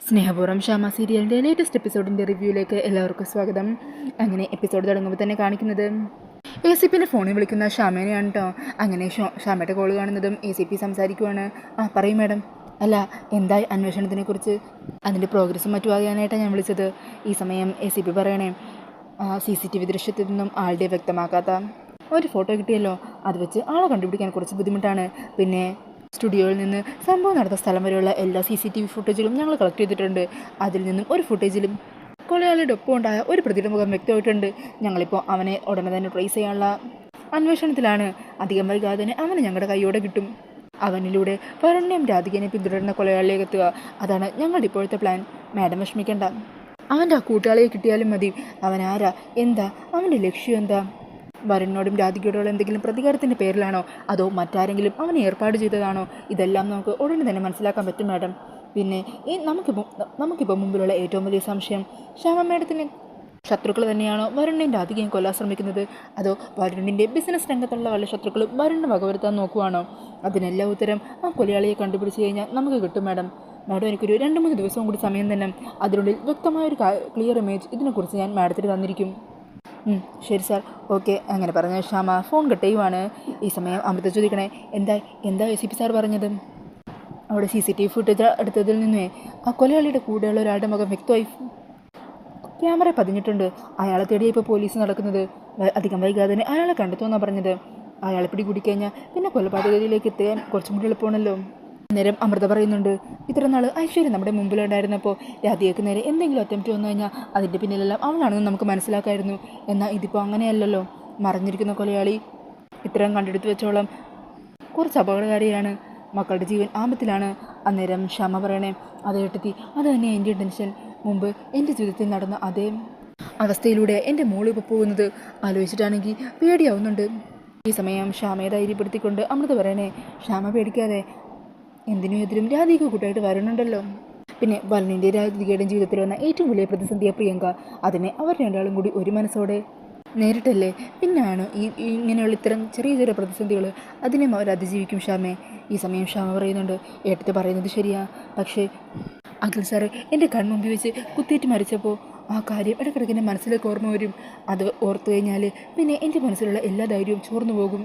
സ്നേഹപൂർവ്വം ശ്യാമ സീരിയലിൻ്റെ ലേറ്റസ്റ്റ് എപ്പിസോഡിൻ്റെ റിവ്യൂയിലേക്ക് എല്ലാവർക്കും സ്വാഗതം. അങ്ങനെ എപ്പിസോഡ് തുടങ്ങുമ്പോൾ തന്നെ കാണിക്കുന്നത് ACPൻ്റെ ഫോണിൽ വിളിക്കുന്ന ശ്യാമേനെയാണ് കേട്ടോ. അങ്ങനെ ശ്യാമയുടെ കോൾ കാണുന്നതും ACP സംസാരിക്കുവാണ്. പറയും മാഡം. അല്ല, എന്തായി അന്വേഷണത്തിനെക്കുറിച്ച്? അതിൻ്റെ പ്രോഗ്രസ്സും മറ്റും അറിയാനായിട്ടാണ് ഞാൻ വിളിച്ചത്. ഈ സമയം ACP പറയണേ, CCTV ദൃശ്യത്തിൽ നിന്നും ആളുടെ വ്യക്തമാക്കാത്ത ഒരു ഫോട്ടോ കിട്ടിയല്ലോ, അത് വെച്ച് ആളെ കണ്ടുപിടിക്കാൻ കുറച്ച് ബുദ്ധിമുട്ടാണ്. പിന്നെ സ്റ്റുഡിയോയിൽ നിന്ന് സംഭവം നടന്ന സ്ഥലം വരെയുള്ള എല്ലാ CCTV ഫുട്ടേജുകളും ഞങ്ങൾ കളക്ട് ചെയ്തിട്ടുണ്ട്. അതിൽ നിന്നും ഒരു ഫുട്ടേജിലും കൊലയാളിയുടെ ഒപ്പം ഉണ്ടായ ഒരു പ്രതിയുടെ മുഖം വ്യക്തമായിട്ടുണ്ട്. ഞങ്ങളിപ്പോൾ അവനെ ഉടനെ തന്നെ ട്രേസ് ചെയ്യാനുള്ള അന്വേഷണത്തിലാണ്. അധികം വൈകാതെ തന്നെ അവനെ ഞങ്ങളുടെ കൈയോടെ കിട്ടും. അവനിലൂടെ വരുണിനെയും രാധികനെയും പിന്തുടരുന്ന കൊലയാളിലേക്ക് എത്തുക, അതാണ് ഞങ്ങളുടെ ഇപ്പോഴത്തെ പ്ലാൻ. മാഡം വിഷമിക്കേണ്ട. അവൻ്റെ ആ കൂട്ടാളിയെ കിട്ടിയാലും മതി. അവനാരാ, എന്താ, അവൻ്റെ ലക്ഷ്യം എന്താ? വരുണിനോടും രാധികയോടുള്ള എന്തെങ്കിലും പ്രതികാരത്തിൻ്റെ പേരിലാണോ, അതോ മറ്റാരെങ്കിലും അവനെ ഏർപ്പാട് ചെയ്തതാണോ? ഇതെല്ലാം നമുക്ക് ഉടനെ തന്നെ മനസ്സിലാക്കാൻ പറ്റും മാഡം. പിന്നെ നമുക്കിപ്പോൾ മുമ്പിലുള്ള ഏറ്റവും വലിയ സംശയം, ശ്യാമ മാഡത്തിന് ശത്രുക്കൾ തന്നെയാണോ വരുണിനെയും രാധികയും കൊല്ലാൻ ശ്രമിക്കുന്നത്, അതോ വരുണിൻ്റെ ബിസിനസ് രംഗത്തുള്ള വല്ല ശത്രുക്കളും വരുണിനെ വകവരുത്താൻ നോക്കുവാണോ? അതിനെല്ലാം ഉത്തരം ആ കൊലയാളിയെ കണ്ടുപിടിച്ച് കഴിഞ്ഞാൽ നമുക്ക് കിട്ടും മാഡം. മാഡം എനിക്കൊരു 2-3 ദിവസവും കൂടി സമയം തന്നെ. അതിനുള്ളിൽ വ്യക്തമായൊരു ക്ലിയർ ഇമേജ് ഇതിനെക്കുറിച്ച് ഞാൻ മാഡത്തിന് തന്നിരിക്കും. ശരി സാർ, ഓക്കെ. അങ്ങനെ പറഞ്ഞ ശ്യാമ ഫോൺ കട്ട് ചെയ്യുവാണ്. ഈ സമയം അമൃത ചോദിക്കണേ, എന്താ ACP സാർ പറഞ്ഞത്? അവിടെ CCTV ഫുട്ടേജ് എടുത്തതിൽ നിന്നേ ആ കൊലയാളിയുടെ കൂടെയുള്ള ഒരാളുടെ മുഖം വ്യക്തമായി ക്യാമറ പതിഞ്ഞിട്ടുണ്ട്. അയാളെ തേടിയ ഇപ്പോൾ പോലീസ് നടക്കുന്നത്. അധികം വൈകാതെ തന്നെ അയാളെ കണ്ടെത്തുമെന്നാണ് പറഞ്ഞത്. അയാളെ പിടികൂടിക്കഴിഞ്ഞാൽ പിന്നെ കൊലപാതകത്തിലേക്ക് എത്താൻ കുറച്ചും കൂടി എളുപ്പമാണല്ലോ. നേരം അമൃത പറയുന്നുണ്ട്, ഇത്ര നാൾ ഐശ്വര്യ നമ്മുടെ മുമ്പിലുണ്ടായിരുന്നപ്പോൾ രാധികയ്ക്ക് നേരെ എന്തെങ്കിലും അറ്റംപ്റ്റ് വന്നു കഴിഞ്ഞാൽ അതിൻ്റെ പിന്നിലെല്ലാം അവളാണെന്ന് നമുക്ക് മനസ്സിലാക്കായിരുന്നു. എന്നാൽ ഇതിപ്പോൾ അങ്ങനെയല്ലല്ലോ. മറഞ്ഞിരിക്കുന്ന കൊലയാളി ഇത്രയും കണ്ടെടുത്ത് വെച്ചോളം കുറച്ച് അപകടകാരിയാണ്. മക്കളുടെ ജീവൻ ആപത്തിലാണ്. അന്നേരം ശ്യാമ പറയണേ, അതേ ഏട്ടത്തി, അത് തന്നെ എൻ്റെ ടെൻഷൻ. മുമ്പ് എൻ്റെ ജീവിതത്തിൽ നടന്ന അതേ അവസ്ഥയിലൂടെ എൻ്റെ മോള് ഇപ്പോൾ പോകുന്നത് ആലോചിച്ചിട്ടാണെങ്കിൽ പേടിയാവുന്നുണ്ട്. ഈ സമയം ശ്യാമയെ ധൈര്യപ്പെടുത്തിക്കൊണ്ട് അമൃത പറയണേ, ശ്യാമ പേടിക്കാതെ, എന്തിനും എതിരും രാധിക കൂട്ടായിട്ട് വരുന്നുണ്ടല്ലോ. പിന്നെ വരുണിൻ്റെ രാധികയുടെയും ജീവിതത്തിൽ വന്ന ഏറ്റവും വലിയ പ്രതിസന്ധിയെ പ്രിയങ്ക. അതിനെ അവർ രണ്ടാളും കൂടി ഒരു മനസ്സോടെ നേരിട്ടല്ലേ. പിന്നെയാണ് ഇങ്ങനെയുള്ള ഇത്തരം ചെറിയ ചെറിയ പ്രതിസന്ധികൾ, അതിനെ അവർ അതിജീവിക്കും ശ്യാമേ. ഈ സമയം ശ്യാമ പറയുന്നുണ്ട്, ഏട്ടത്തി പറയുന്നത് ശരിയാ, പക്ഷേ അഖിൽ സാറ് എൻ്റെ കൺമുമ്പിൽ വെച്ച് കുത്തിയിട്ട് മരിച്ചപ്പോൾ ആ കാര്യം ഇടയ്ക്കിടയ്ക്ക് എൻ്റെ മനസ്സിലേക്ക് ഓർമ്മ വരും. അത് ഓർത്തു കഴിഞ്ഞാൽ പിന്നെ എൻ്റെ മനസ്സിലുള്ള എല്ലാ ധൈര്യവും ചോർന്നു പോകും.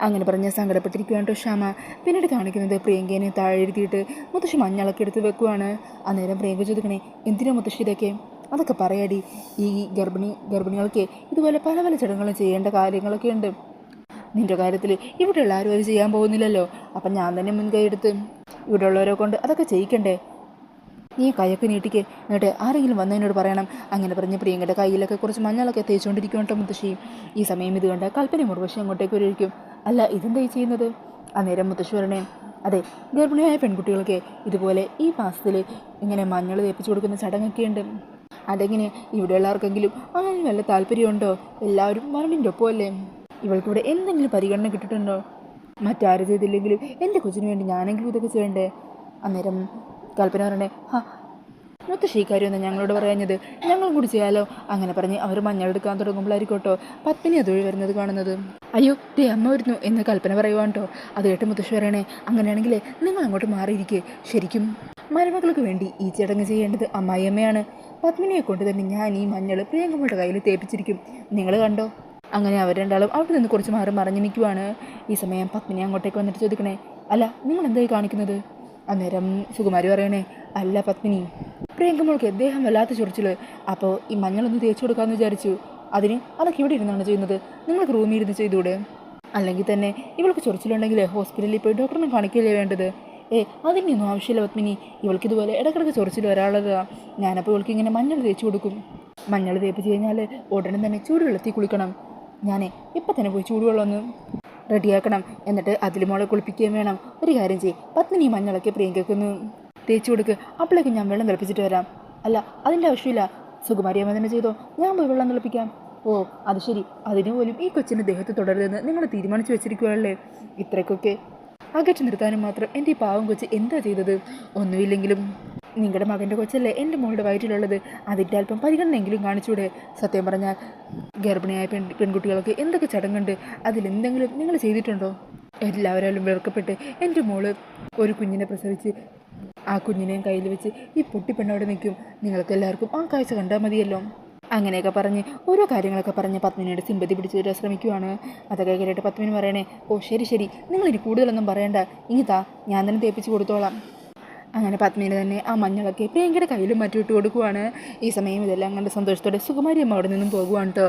അങ്ങനെ പറഞ്ഞ് സങ്കടപ്പെട്ടിരിക്കുകയാണ് കേട്ടോ ശ്യാമ. പിന്നീട് കാണിക്കുന്നത് പ്രിയങ്കേനെ താഴെ എഴുതിയിട്ട് മുത്തശ്ശി മഞ്ഞളൊക്കെ എടുത്ത് വെക്കുവാണ്. അന്നേരം പ്രിയങ്ക ചോദിക്കണേ, എന്തിനാ മുത്തശ്ശി ഇതൊക്കെ? അതൊക്കെ പറയാടി, ഈ ഗർഭിണികൾക്ക് ഇതുപോലെ പല പല ചടങ്ങുകളും ചെയ്യേണ്ട കാര്യങ്ങളൊക്കെ ഉണ്ട്. നിൻ്റെ കാര്യത്തിൽ ഇവിടെയുള്ള ആരും അത് ചെയ്യാൻ പോകുന്നില്ലല്ലോ. അപ്പം ഞാൻ തന്നെ മുൻകൈ എടുത്ത് ഇവിടെയുള്ളവരെ കൊണ്ട് അതൊക്കെ ചെയ്യിക്കണ്ടേ? നീ കൈയൊക്കെ നീട്ടിക്ക്, എന്നിട്ട് ആരെങ്കിലും വന്നതിനോട് പറയണം. അങ്ങനെ പറഞ്ഞ് പ്രിയങ്കയുടെ കയ്യിലൊക്കെ കുറച്ച് മഞ്ഞളൊക്കെ തേച്ചുകൊണ്ടിരിക്കുന്നുണ്ടോ മുത്തശ്ശി. ഈ സമയം ഇത് കണ്ട കൽപ്പന മുറുവശം അങ്ങോട്ടേക്ക് ഒരിക്കും. അല്ല, ഇതെന്തായി ചെയ്യുന്നത്? അന്നേരം മുത്തശ്ശി പറയണേ, അതെ, ഗർഭിണിയായ പെൺകുട്ടികൾക്ക് ഇതുപോലെ ഈ മാസത്തിൽ ഇങ്ങനെ മഞ്ഞൾ തേപ്പിച്ച് കൊടുക്കുന്ന ചടങ്ങൊക്കെ ഉണ്ട്. അതെങ്ങനെ ഇവിടെയുള്ളവർക്കെങ്കിലും അങ്ങനെ വല്ല താല്പര്യമുണ്ടോ? എല്ലാവരും മരണിൻ്റെ ഒപ്പമല്ലേ. ഇവൾക്കിവിടെ എന്തെങ്കിലും പരിഗണന കിട്ടിയിട്ടുണ്ടോ? മറ്റാരും ചെയ്തില്ലെങ്കിലും എൻ്റെ കൊച്ചിന് വേണ്ടി ഞാനെങ്കിലും ഇതൊക്കെ ചെയ്യണ്ടേ? അന്നേരം കൽപ്പന പറയണേ, മുത്തശ്ശി ഈ കാര്യമൊന്നും ഞങ്ങളോട് പറയാഞ്ഞത്, ഞങ്ങളും കൂടി ചെയ്യാലോ. അങ്ങനെ പറഞ്ഞ് അവർ മഞ്ഞളെടുക്കാൻ തുടങ്ങുമ്പോഴായിരിക്കോട്ടോ പത്മിനി അതുവഴി വരുന്നത് കാണുന്നത്. അയ്യോ, ദേ അമ്മ വരുന്നു എന്ന് കൽപ്പന പറയുവാണ് കേട്ടോ. അത് കേട്ട് മുത്തശ്ശി പറയണേ, അങ്ങനെയാണെങ്കിൽ നിങ്ങൾ അങ്ങോട്ട് മാറിയിരിക്കുക. ശരിക്കും മരുമകൾക്ക് വേണ്ടി ഈ ചടങ്ങ് ചെയ്യേണ്ടത് അമ്മായിയമ്മയാണ്. പത്മിനിയെ കൊണ്ട് തന്നെ ഞാൻ ഈ മഞ്ഞൾ പ്രിയങ്കമ്മയുടെ കയ്യിൽ തേപ്പിച്ചിരിക്കും, നിങ്ങൾ കണ്ടോ. അങ്ങനെ അവർ രണ്ടാളും അവിടെ നിന്ന് കുറച്ച് മറിഞ്ഞു നിൽക്കുവാണ്. ഈ സമയം പത്മിനി അങ്ങോട്ടേക്ക് വന്നിട്ട് ചോദിക്കണേ, അല്ല, നിങ്ങൾ എന്തായി കാണിക്കുന്നത്? അന്നേരം സുകുമാരി പറയണേ, അല്ല പത്മിനി, പ്രിയങ്കമ്മൾക്ക് ദേഹം വല്ലാത്ത ചൊറിച്ചിൽ, അപ്പോൾ ഈ മഞ്ഞളൊന്ന് തേച്ച് കൊടുക്കാമെന്ന് വിചാരിച്ചു. അതൊക്കെ ഇവിടെ ഇരുന്നാണ് ചെയ്യുന്നത്. നിങ്ങൾക്ക് റൂമിൽ ഇരുന്ന് ചെയ്തുകൂടെ? അല്ലെങ്കിൽ തന്നെ ഇവൾക്ക് ചൊറിച്ചിലുണ്ടെങ്കിൽ ഹോസ്പിറ്റലിൽ പോയി ഡോക്ടറിനെ കാണിക്കുകയല്ലേ വേണ്ടത്? അതിനൊന്നും ആവശ്യമില്ല പത്മിനി, ഇവൾക്കിതുപോലെ ഇടക്കിടക്ക് ചൊറിച്ചിൽ വരാനുള്ളതാണ്. ഞാനപ്പോൾ ഇവൾക്ക് ഇങ്ങനെ മഞ്ഞൾ തേച്ച് കൊടുക്കും. മഞ്ഞൾ തേപ്പിച്ച് കഴിഞ്ഞാൽ ഉടനെ തന്നെ ചൂടുവെള്ളത്തിൽ കുളിക്കണം. ഇപ്പം തന്നെ പോയി ചൂടുവെള്ളം ഒന്ന് റെഡിയാക്കണം. എന്നിട്ട് അതിൽ മോളെ കുളിപ്പിക്കുകയും വേണം. ഒരു കാര്യം ചെയ്യും, പത്മിനി മഞ്ഞളൊക്കെ പ്രിയങ്കൊന്ന് തേച്ച് കൊടുക്ക്. അപ്പോഴേക്കും ഞാൻ വെള്ളം തിളപ്പിച്ചിട്ട് വരാം. അല്ല, അതിൻ്റെ ആവശ്യമില്ല, സുകുമാരി അമ്മ തന്നെ ചെയ്തോ, ഞാൻ പോയി വെള്ളം തിളപ്പിക്കാം. ഓ അത് ശരി, അതിന് പോലും ഈ കൊച്ചിൻ്റെ ദേഹത്ത് തുടരുതെന്ന് നിങ്ങൾ തീരുമാനിച്ചു വെച്ചിരിക്കുകയല്ലേ. ഇത്രയ്ക്കൊക്കെ അകറ്റി നിർത്താനും മാത്രം എൻ്റെ ഈ പാവം കൊച്ച് എന്താ ചെയ്തത്? ഒന്നുമില്ലെങ്കിലും നിങ്ങളുടെ മകൻ്റെ കൊച്ചല്ലേ എൻ്റെ മോളുടെ വയറ്റിലുള്ളത്. അതിൻ്റെ അല്പം പരിഗണനെങ്കിലും കാണിച്ചൂടെ? സത്യം പറഞ്ഞാൽ ഗർഭിണിയായ പെൺകുട്ടികൾക്ക് എന്തൊക്കെ ചടങ്ങുണ്ട്, അതിലെന്തെങ്കിലും നിങ്ങൾ ചെയ്തിട്ടുണ്ടോ? എല്ലാവരും വെറുക്കപ്പെട്ട് എൻ്റെ മോള് ഒരു കുഞ്ഞിനെ പ്രസവിച്ച് ആ കുഞ്ഞിനെയും കയ്യിൽ വെച്ച് ഈ പൊട്ടിപ്പെണ്ണോടെ നിൽക്കും. നിങ്ങൾക്ക് എല്ലാവർക്കും ആ കാഴ്ച കണ്ടാൽ മതിയല്ലോ. അങ്ങനെയൊക്കെ പറഞ്ഞ് ഓരോ കാര്യങ്ങളൊക്കെ പറഞ്ഞ് പത്മിനിയുടെ സിമ്പതി പിടിച്ചു തരാൻ ശ്രമിക്കുവാണ്. അതൊക്കെ കേട്ടിട്ട് പത്മിനി പറയണേ, ഓ ശരി ശരി, നിങ്ങളിനി കൂടുതലൊന്നും പറയണ്ട, ഇനി താ, ഞാൻ തന്നെ തേപ്പിച്ച് കൊടുത്തോളാം. അങ്ങനെ പത്മിനി തന്നെ ആ മഞ്ഞളൊക്കെ പ്രിയങ്കയുടെ കയ്യിലും മറ്റും ഇട്ട് കൊടുക്കുവാണ്. ഈ സമയം ഇതെല്ലാം കണ്ട് സന്തോഷത്തോടെ സുകുമാരി അമ്മ അവിടെ നിന്നും പോകുവാണ് കേട്ടോ.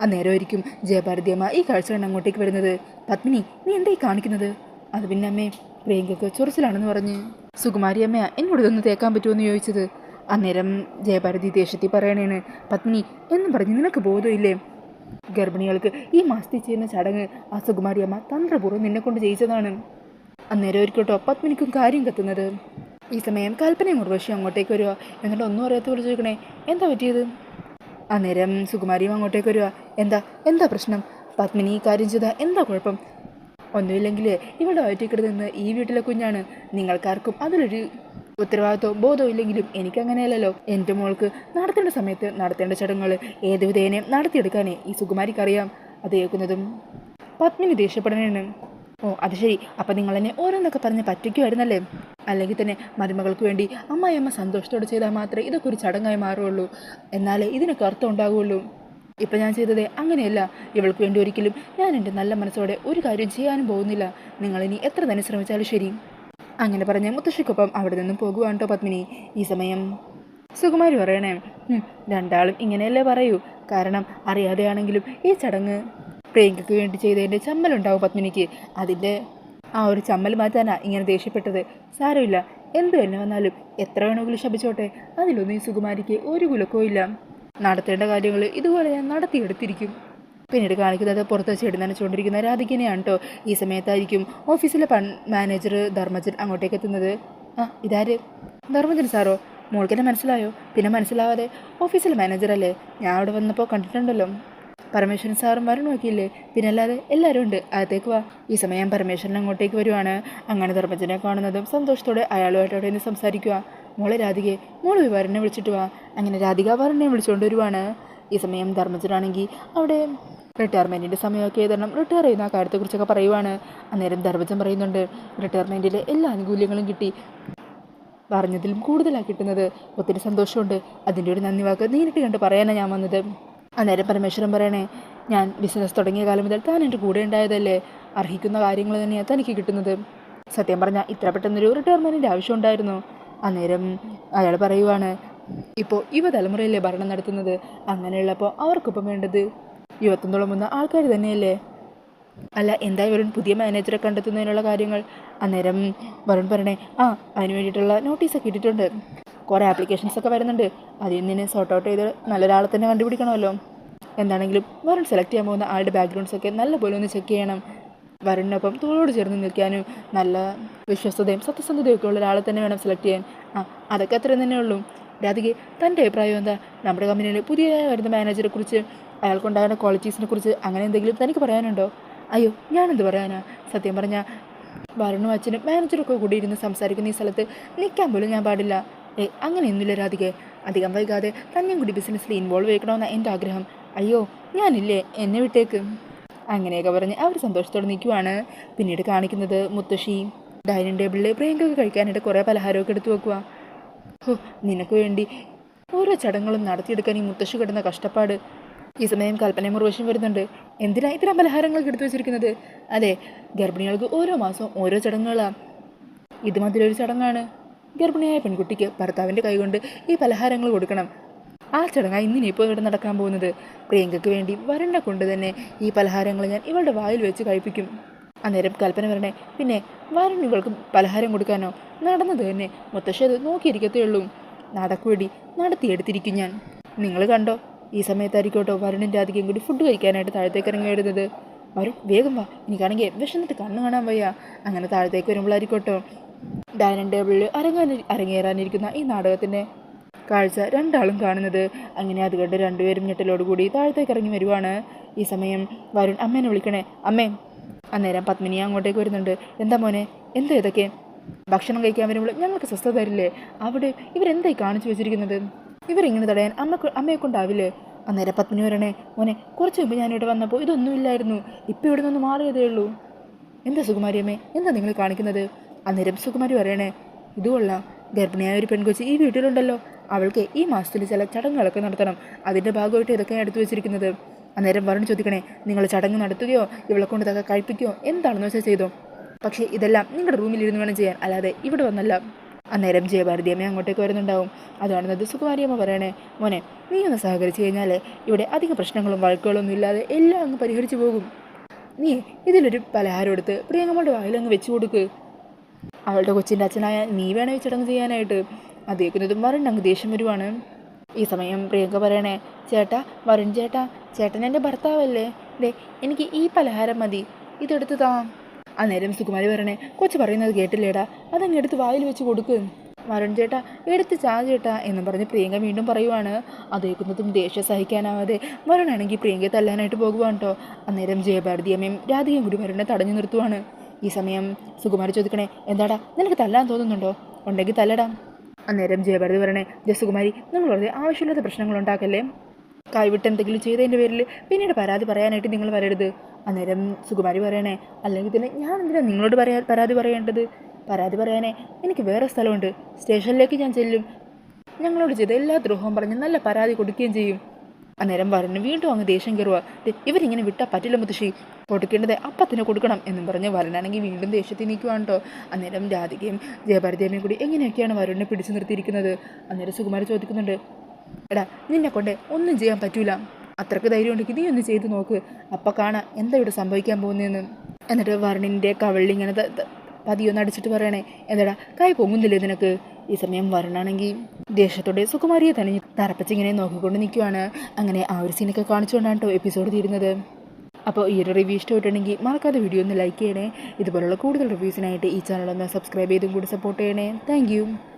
അന്നേരമായിരിക്കും ജയഭാരതി അമ്മ ഈ കാഴ്ച കണ്ട് അങ്ങോട്ടേക്ക് വരുന്നത്. പത്മിനി, നീ എന്തായി കാണിക്കുന്നത്? അത് പിന്നെ അമ്മേ, പ്രിയങ്കയ്ക്ക് ചൊറിച്ചിലാണെന്ന് പറഞ്ഞ് സുകുമാരി അമ്മയാ എന്നോട് ഇതൊന്ന് തേക്കാൻ പറ്റുമെന്ന് ചോദിച്ചത്. അന്നേരം ജയഭാരതി ദേഷ്യത്തിൽ പറയണേണ്, പത്മിനി എന്നും പറഞ്ഞ് നിനക്ക് ബോധമില്ലേ? ഗർഭിണികൾക്ക് ഈ മാസത്തിൽ ചെയ്യുന്ന ചടങ്ങ് ആ സുകുമാരി അമ്മ തന്ത്രപൂർവ്വം നിന്നെ കൊണ്ട് ചെയ്യിച്ചതാണ്. അന്നേരം ഒരിക്കട്ടോ പത്മിനിക്കും കാര്യം കത്തുന്നത്. ഈ സമയം കൽപ്പനയും ഉർവശി അങ്ങോട്ടേക്ക് വരിക. എന്നിട്ട് ഒന്നും അറിയാത്ത പോലെ ചോദിക്കണേ, എന്താ പറ്റിയത്? അന്നേരം സുകുമാരിയും അങ്ങോട്ടേക്ക് വരിക. എന്താ പ്രശ്നം? പത്മിനി ഈ കാര്യം ചെയ്താൽ എന്താ കുഴപ്പം? ഒന്നുമില്ലെങ്കിൽ ഇവിടെ വയറ്റിക്കിടന്ന് നിന്ന് ഈ വീട്ടിലെ കുഞ്ഞാണ്. നിങ്ങൾക്കാർക്കും അതിലൊരു ഉത്തരവാദിത്വവും ബോധവും ഇല്ലെങ്കിലും എനിക്കങ്ങനെയല്ലല്ലോ. എൻ്റെ മോൾക്ക് നടത്തേണ്ട സമയത്ത് നടത്തേണ്ട ചടങ്ങുകൾ ഏത് വിധേനയും നടത്തിയെടുക്കാനേ ഈ സുകുമാരിക്കറിയാം. അത് കേൾക്കുന്നതും പത്മിനി ദേഷ്യപ്പെടണേണ്. ഓ അത് ശരി, അപ്പം നിങ്ങൾ എന്നെ ഓരോന്നൊക്കെ പറഞ്ഞ് പറ്റിക്കുമായിരുന്നല്ലേ? അല്ലെങ്കിൽ തന്നെ മരുമകൾക്ക് വേണ്ടി അമ്മായിയമ്മ സന്തോഷത്തോടെ ചെയ്താൽ മാത്രമേ ഇതൊക്കെ ഒരു ചടങ്ങായി മാറുള്ളൂ, എന്നാലേ ഇതിനൊക്കെ അർത്ഥം ഉണ്ടാകുള്ളൂ. ഇപ്പം ഞാൻ ചെയ്തത് അങ്ങനെയല്ല. ഇവൾക്ക് വേണ്ടി ഒരിക്കലും ഞാൻ എൻ്റെ നല്ല മനസ്സോടെ ഒരു കാര്യം ചെയ്യാനും പോകുന്നില്ല. നിങ്ങളിനി എത്ര തന്നെ ശ്രമിച്ചാലും ശരി. അങ്ങനെ പറഞ്ഞ് മുത്തശ്ശിക്കൊപ്പം അവിടെ നിന്നും പോകുവാണ് കേട്ടോ പത്മിനി. ഈ സമയം സുകുമാരി പറയണേ, രണ്ടാളും ഇങ്ങനെയല്ലേ പറയൂ. കാരണം അറിയാതെയാണെങ്കിലും ഈ ചടങ്ങ് പ്രിയങ്കയ്ക്ക് വേണ്ടി ചെയ്തതിൻ്റെ ചമ്മലുണ്ടാവും പത്മിനിക്ക്. അതിൻ്റെ ആ ഒരു ചമ്മൽ മാറ്റാനാ ഇങ്ങനെ ദേഷ്യപ്പെട്ടത്. സാരമില്ല, എന്തു തന്നെ വന്നാലും എത്ര വേണമെങ്കിലും ശപിച്ചോട്ടെ, അതിലൊന്നും ഈ സുകുമാരിക്ക് ഒരു കുലക്കവും ഇല്ല. നടത്തേണ്ട കാര്യങ്ങൾ ഇതുപോലെ ഞാൻ നടത്തിയെടുത്തിരിക്കും. പിന്നീട് കാണിക്കുന്നത് പുറത്ത് ചെടി നനച്ചുകൊണ്ടിരിക്കുന്ന രാധികനെയാണ് കേട്ടോ. ഈ സമയത്തായിരിക്കും ഓഫീസിലെ മാനേജർ ധർമ്മജൻ അങ്ങോട്ടേക്ക് എത്തുന്നത്. ഇതാര്? ധർമ്മജൻ സാറോ? മോൾക്കെന്നെ മനസ്സിലായോ? പിന്നെ മനസ്സിലാവാതെ? ഓഫീസിലെ മാനേജറല്ലേ, ഞാൻ അവിടെ വന്നപ്പോൾ കണ്ടിട്ടുണ്ടല്ലോ. പരമേശ്വരൻ സാറും വരണം നോക്കിയില്ലേ? പിന്നെ അല്ലാതെ എല്ലാവരും ഉണ്ട്, അകത്തേക്ക് വാ. ഈ സമയം പരമേശ്വരൻ അങ്ങോട്ടേക്ക് വരുവാണ്. അങ്ങനെ ധർമ്മജനെ കാണുന്നതും സന്തോഷത്തോടെ അയാളുമായിട്ട് അവിടെ നിന്ന് സംസാരിക്കുക. മോളെ രാധികയെ, മോള് വരനെ വിളിച്ചിട്ട് വാ. അങ്ങനെ രാധിക വരനെ വിളിച്ചുകൊണ്ട് വരുവാണ്. ഈ സമയം ധർമ്മജനാണെങ്കിൽ അവിടെ റിട്ടയർമെൻറ്റിൻ്റെ സമയമൊക്കെ ഏതെണ്ണം റിട്ടയർ ചെയ്യുന്ന ആ കാര്യത്തെക്കുറിച്ചൊക്കെ പറയുവാണ്. അന്നേരം ധർമ്മജൻ പറയുന്നുണ്ട്, റിട്ടയർമെൻറ്റിലെ എല്ലാ ആനുകൂല്യങ്ങളും കിട്ടി, പറഞ്ഞതിലും കൂടുതലാണ് കിട്ടുന്നത്. ഒത്തിരി സന്തോഷമുണ്ട്. അതിൻ്റെ ഒരു നന്ദി വാക്ക് നേരിട്ട് കണ്ട് പറയാനാണ് ഞാൻ വന്നത്. അന്നേരം പരമേശ്വരൻ പറയണേ, ഞാൻ ബിസിനസ് തുടങ്ങിയ കാലം മുതൽ താൻ എൻ്റെ കൂടെ ഉണ്ടായതല്ലേ, അർഹിക്കുന്ന കാര്യങ്ങൾ തന്നെയാണ് തനിക്ക് കിട്ടുന്നത്. സത്യം പറഞ്ഞാൽ ഇത്ര പെട്ടെന്നൊരു റിട്ടയർമെൻറ്റിൻ്റെ ആവശ്യം ഉണ്ടായിരുന്നു. അന്നേരം അയാൾ പറയുവാണ്, ഇപ്പോൾ യുവതലമുറയിലെ ഭരണം നടത്തുന്നത്, അങ്ങനെയുള്ളപ്പോൾ അവർക്കൊപ്പം വേണ്ടത് യുവത്വം വന്ന ആൾക്കാർ തന്നെയല്ലേ. അല്ല, എന്താ വരുൺ പുതിയ മാനേജറെ കണ്ടെത്തുന്നതിനുള്ള കാര്യങ്ങൾ? അന്നേരം വരുൺ പറയണേ, അതിന് വേണ്ടിയിട്ടുള്ള നോട്ടീസൊക്കെ ഇട്ടിട്ടുണ്ട്. കുറേ ആപ്ലിക്കേഷൻസൊക്കെ വരുന്നുണ്ട്. അതിൽ നിന്ന് സോർട്ട് ഔട്ട് ചെയ്ത് നല്ലൊരാളെ തന്നെ കണ്ടുപിടിക്കണമല്ലോ. എന്താണെങ്കിലും വരുൺ സെലക്ട് ചെയ്യാൻ പോകുന്ന ആളുടെ ബാക്ക്ഗ്രൗണ്ട്സൊക്കെ നല്ലപോലെ ഒന്ന് ചെക്ക് ചെയ്യണം. വരുണിനൊപ്പം തോളോട് ചേർന്ന് നിൽക്കാനും നല്ല വിശ്വസ്തതയും സത്യസന്ധതയും ഒക്കെ ഉള്ള ഒരാളെ തന്നെ വേണം സെലക്ട് ചെയ്യാൻ. അതൊക്കെ അത്രയും തന്നെ ഉള്ളൂ. രാധികെ, തൻ്റെ അഭിപ്രായം എന്താ? നമ്മുടെ കമ്പനിയിൽ പുതിയ വരുന്ന മാനേജറെ കുറിച്ച്, അയാൾക്കുണ്ടാകുന്ന ക്വാളിറ്റീസിനെ കുറിച്ച് അങ്ങനെ എന്തെങ്കിലും തനിക്ക് പറയാനുണ്ടോ? അയ്യോ, ഞാനെന്ത് പറയാനാ? സത്യം പറഞ്ഞാൽ വരുണും അച്ഛനും മാനേജറൊക്കെ കൂടി ഇരുന്ന് സംസാരിക്കുന്ന ഈ സ്ഥലത്ത് നിൽക്കാൻ പോലും ഞാൻ പാടില്ല. അങ്ങനെയൊന്നുമില്ല രാധികെ. അധികം വൈകാതെ തന്നെയും കൂടി ബിസിനസ്സിൽ ഇൻവോൾവ് ചെയ്യണമെന്നാണ് എൻ്റെ ആഗ്രഹം. അയ്യോ, ഞാനില്ലേ, എന്നെ വിട്ടേക്ക്. അങ്ങനെയൊക്കെ പറഞ്ഞ് അവർ സന്തോഷത്തോടെ നിൽക്കുവാണ്. പിന്നീട് കാണിക്കുന്നത് മുത്തശ്ശി ഡൈനിങ് ടേബിളിൽ പ്രിയങ്കയ്ക്ക് കഴിക്കാനായിട്ട് കുറേ പലഹാരമൊക്കെ എടുത്തു വെക്കുക. നിനക്ക് വേണ്ടി ഓരോ ചടങ്ങുകളും നടത്തിയെടുക്കാൻ ഈ മുത്തശ്ശി കിടന്ന കഷ്ടപ്പാട്. ഈ സമയം കൽപ്പനയും ഉർവശിയും വരുന്നുണ്ട്. എന്തിനാ ഇത്തരം പലഹാരങ്ങളൊക്കെ എടുത്തു വെച്ചിരിക്കുന്നത്? അതെ, ഗർഭിണികൾക്ക് ഓരോ മാസവും ഓരോ ചടങ്ങുകളാണ്. ഇത് മതിലൊരു ചടങ്ങാണ്. ഗർഭിണിയായ പെൺകുട്ടിക്ക് ഭർത്താവിൻ്റെ കൈകൊണ്ട് ഈ പലഹാരങ്ങൾ കൊടുക്കണം. ആ ചടങ്ങാണ് ഇന്നിനിപ്പോൾ ഇവിടെ നടക്കാൻ പോകുന്നത്. പ്രിയങ്കയ്ക്ക് വേണ്ടി വരനെ കൊണ്ട് തന്നെ ഈ പലഹാരങ്ങൾ ഞാൻ ഇവളുടെ വായിൽ വെച്ച് കഴിപ്പിക്കും. അന്നേരം കൽപ്പന വരണേ, പിന്നെ വരൻ ഇവൾക്ക് പലഹാരം കൊടുക്കാനോ? നടന്നത് തന്നെ, മുത്തശ്ശി അത് നോക്കിയിരിക്കത്തേ ഉള്ളൂ. നടക്കുവേണ്ടി നടത്തിയെടുത്തിരിക്കും ഞാൻ. നിങ്ങൾ കണ്ടോ? ഈ സമയത്തായിരിക്കോട്ടോ വരുണിൻ്റെ അധികം കൂടി ഫുഡ് കഴിക്കാനായിട്ട് താഴത്തേക്ക് ഇറങ്ങി വരുന്നത്. വരും, വേഗം വാ, എനിക്കാണെങ്കിൽ വിശന്നിട്ട് കണ്ണ് കാണാൻ വയ്യ. അങ്ങനെ താഴത്തേക്ക് വരുമ്പോഴായിരിക്കോട്ടോ ഡൈനിങ് ടേബിളിൽ അരങ്ങേറാനിരിക്കുന്ന ഈ നാടകത്തിൻ്റെ കാഴ്ച രണ്ടാളും കാണുന്നത്. അങ്ങനെ അത് കണ്ട് രണ്ടുപേരും ഞെട്ടലോടുകൂടി താഴത്തേക്ക് ഇറങ്ങി വരുവാണ്. ഈ സമയം വരുൺ അമ്മേനെ വിളിക്കണേ, അമ്മേ. അന്നേരം പത്മിനി അങ്ങോട്ടേക്ക് വരുന്നുണ്ട്. എന്താ മോനെ, എന്താ ഇതൊക്കെ? ഭക്ഷണം കഴിക്കാൻ വരുമ്പോൾ ഞങ്ങൾക്ക് സ്വസ്ഥത തരില്ലേ? അവിടെ ഇവരെന്തായി കാണിച്ചു വെച്ചിരിക്കുന്നത്? ഇവരിങ്ങനെ തടയാൻ അമ്മയെ കൊണ്ടാവില്ലേ? അന്നേരം പത്മിനി വരണേ, മോനെ, കുറച്ച് മുമ്പ് ഞാനിവിടെ വന്നപ്പോൾ ഇതൊന്നുമില്ലായിരുന്നു. ഇപ്പോൾ ഇവിടെ നിന്ന് മാറിയതേ ഉള്ളൂ. എന്താ സുകുമാരി അമ്മേ, എന്താ നിങ്ങൾ കാണിക്കുന്നത്? അന്നേരം സുകുമാരി പറയണേ, ഇതുകൊള്ളാം, ഗർഭിണിയായ ഒരു പെൺകൊച്ച് ഈ വീട്ടിലുണ്ടല്ലോ, അവൾക്ക് ഈ മാസത്തിൽ ചില ചടങ്ങുകളൊക്കെ നടത്തണം. അതിൻ്റെ ഭാഗമായിട്ട് ഇതൊക്കെ എടുത്തു വെച്ചിരിക്കുന്നത്. അന്നേരം വരുൺ ചോദിക്കണേ, നിങ്ങൾ ചടങ്ങ് നടത്തുകയോ ഇവളെ കൊണ്ട് ഇതൊക്കെ കഴിപ്പിക്കുകയോ എന്താണെന്ന് വെച്ചാൽ ചെയ്തോ, പക്ഷേ ഇതെല്ലാം നിങ്ങളുടെ റൂമിലിരുന്ന് വേണം ചെയ്യാൻ, അല്ലാതെ ഇവിടെ വന്നല്ല. അന്നേരം ജയഭാരതി അമ്മ അങ്ങോട്ടേക്ക് വരുന്നുണ്ടാവും. അതാണെന്നത് സുകുമാരിയമ്മ പറയണേ, മോനെ നീ ഒന്ന് സഹകരിച്ച് കഴിഞ്ഞാൽ ഇവിടെ അധിക പ്രശ്നങ്ങളും വഴക്കുകളൊന്നും ഇല്ലാതെ എല്ലാം അങ്ങ് പരിഹരിച്ചു പോകും. നീ ഇതിലൊരു പലഹാരം എടുത്ത് പ്രിയങ്കമ്മയുടെ വായിലങ്ങ് വെച്ച് കൊടുക്ക്. അവളുടെ കൊച്ചിൻ്റെ അച്ഛനായ നീ വേണേ ചടങ്ങ് ചെയ്യാനായിട്ട്. അതേക്കുന്നതും വരുൺ അങ്ങ് ദേഷ്യം വരുവാണ്. ഈ സമയം പ്രിയങ്ക പറയണേ, ചേട്ടാ വരുൺ ചേട്ടാ, ചേട്ടൻ എൻ്റെ ഭർത്താവല്ലേ, ദേ എനിക്ക് ഈ പലഹാരം മതി, ഇതെടുത്ത് താ. അന്നേരം സുകുമാരി പറയണേ, കൊച്ചു പറയുന്നത് കേട്ടില്ലേടാ, അതങ്ങ് എടുത്ത് വായിൽ വെച്ച് കൊടുക്ക്. വരുൺ ചേട്ടാ എടുത്ത് ചാ ചേട്ടാ എന്നും പറഞ്ഞ് പ്രിയങ്ക വീണ്ടും പറയുവാണ്. അതേക്കുന്നതും ദേഷ്യം സഹിക്കാനാവാതെ വരുണാണെങ്കിൽ പ്രിയങ്കയെ തല്ലാനായിട്ട് പോകുവാണ് കേട്ടോ. അന്നേരം ജയഭാരതി അമ്മയും രാധികയും കൂടി വരുണെ തടഞ്ഞു നിർത്തുവാണ്. ഈ സമയം സുകുമാരി ചോദിക്കണേ, എന്താടാ നിനക്ക് തല്ലാൻ തോന്നുന്നുണ്ടോ, ഉണ്ടെങ്കിൽ തല്ലടാ. അന്നേരം ജയഭാരതി പറയണേ, ജയസുകുമാരി നിങ്ങൾ വെറുതെ ആവശ്യമില്ലാത്ത പ്രശ്നങ്ങൾ ഉണ്ടാക്കല്ലേ, കൈവിട്ട് എന്തെങ്കിലും ചെയ്തതിൻ്റെ പേരിൽ പിന്നീട് പരാതി പറയാനായിട്ട് നിങ്ങൾ വരരുത്. അന്നേരം സുകുമാരി പറയണേ, അല്ലെങ്കിൽ തന്നെ ഞാൻ എന്തിനാ നിങ്ങളോട് പരാതി പറയേണ്ടത്, പരാതി പറയാനേ എനിക്ക് വേറെ സ്ഥലമുണ്ട്, സ്റ്റേഷനിലേക്ക് ഞാൻ ചെല്ലും, ഞങ്ങളോട് ചെയ്ത എല്ലാ ദ്രോഹവും പറഞ്ഞ് നല്ല പരാതി കൊടുക്കുകയും ചെയ്യും. അന്നേരം വരുണ് വീണ്ടും അങ്ങ് ദേഷ്യം കയറുക. ഇവരിങ്ങനെ വിട്ടാൽ പറ്റില്ല മുത്തശ്ശി, കൊടുക്കേണ്ടത് അപ്പത്തിന് കൊടുക്കണം എന്നും പറഞ്ഞ് വരുണാണെങ്കിൽ വീണ്ടും ദേഷ്യത്തിൽ നിൽക്കുവാണ് കേട്ടോ. അന്നേരം രാധികയും ജയഭാരതിയമ്മയും കൂടി എങ്ങനെയൊക്കെയാണ് വരുണിനെ പിടിച്ചു നിർത്തിയിരിക്കുന്നത്. അന്നേരം സുകുമാരി ചോദിക്കുന്നുണ്ട്, എടാ നിന്നെ കൊണ്ട് ഒന്നും ചെയ്യാൻ പറ്റൂല, അത്രയ്ക്ക് ധൈര്യം ഉണ്ടെങ്കിൽ നീ ഒന്ന് ചെയ്ത് നോക്ക്, അപ്പം കാണാം എന്താ ഇവിടെ സംഭവിക്കാൻ പോകുന്നതെന്ന്. എന്നിട്ട് വരുണിൻ്റെ കവളിലിങ്ങനെ പതിയൊന്ന് അടിച്ചിട്ട് പറയണേ, എന്താടാ കൈ പൊങ്ങുന്നില്ലേ നിനക്ക്. ഈ സമയം വരുണാണെങ്കിൽ ദേഷ്യത്തോടെ സുകുമാരിയെ തന്നെ തറപ്പിച്ചിങ്ങനെ നോക്കിക്കൊണ്ട് നിൽക്കുവാണ്. അങ്ങനെ ആ ഒരു സീനൊക്കെ കാണിച്ചുകൊണ്ടാണ് കേട്ടോ എപ്പിസോഡ് തീരുന്നത്. അപ്പോൾ ഈ ഒരു റിവ്യൂ ഇഷ്ടപ്പെട്ടുണ്ടെങ്കിൽ മറക്കാതെ വീഡിയോ ഒന്ന് ലൈക്ക് ചെയ്യണേ. ഇതുപോലുള്ള കൂടുതൽ റിവ്യൂസിനായിട്ട് ഈ ചാനൽ ഒന്ന് സബ്സ്ക്രൈബ് ചെയ്തും കൂടി സപ്പോർട്ട് ചെയ്യണേ. താങ്ക്